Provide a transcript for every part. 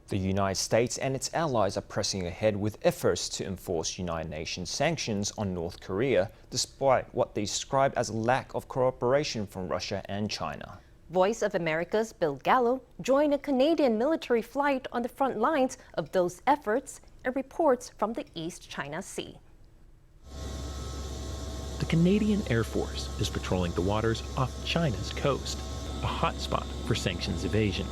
The United States and its allies are pressing ahead with efforts to enforce United Nations sanctions on North Korea, despite what they describe as a lack of cooperation from Russia and China. Voice of America's Bill Gallo joined a Canadian military flight on the front lines of those efforts and reports from the East China Sea. The Canadian Air Force is patrolling the waters off China's coast, a hotspot for sanctions evasion.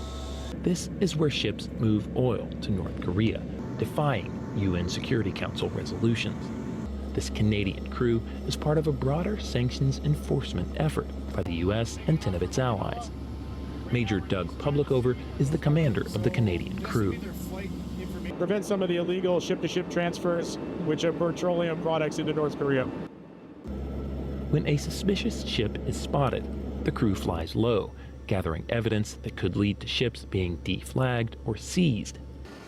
This is where ships move oil to North Korea, defying UN Security Council resolutions. This Canadian crew is part of a broader sanctions enforcement effort by the U.S. and 10 of its allies. Major Doug Publicover is the commander of the Canadian crew. Prevent some of the illegal ship-to-ship transfers, which are petroleum products into North Korea. When a suspicious ship is spotted, the crew flies low, gathering evidence that could lead to ships being deflagged or seized.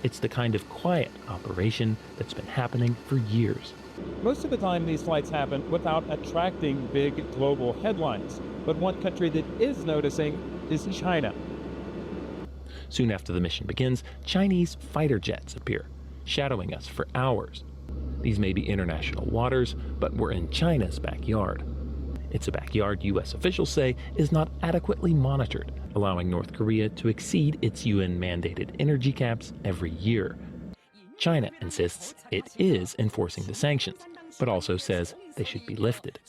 It's the kind of quiet operation that's been happening for years. Most of the time these flights happen without attracting big global headlines. But one country that is noticing is China. Soon after the mission begins, Chinese fighter jets appear, shadowing us for hours. These may be international waters, but we're in China's backyard. It's a backyard U.S. officials say is not adequately monitored, allowing North Korea to exceed its UN-mandated energy caps every year. China insists it is enforcing the sanctions, but also says they should be lifted.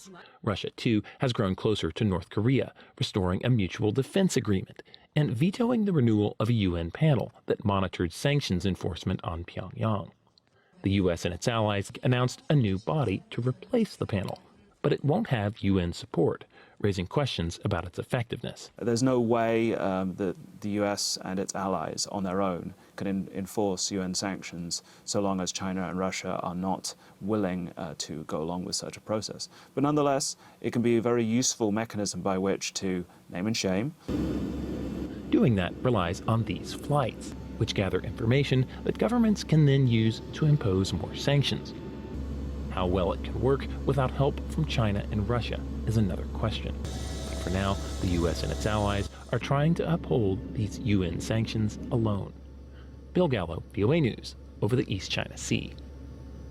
Russia, too, has grown closer to North Korea, restoring a mutual defense agreement and vetoing the renewal of a UN panel that monitored sanctions enforcement on Pyongyang. The U.S. and its allies announced a new body to replace the panel, but it won't have UN support, raising questions about its effectiveness. There's no way that the US and its allies on their own can enforce UN sanctions so long as China and Russia are not willing to go along with such a process. But nonetheless, it can be a very useful mechanism by which to name and shame. Doing that relies on these flights, which gather information that governments can then use to impose more sanctions. How well it can work without help from China and Russia is another question. But for now, the U.S. and its allies are trying to uphold these UN sanctions alone. Bill Gallo, VOA News, over the East China Sea.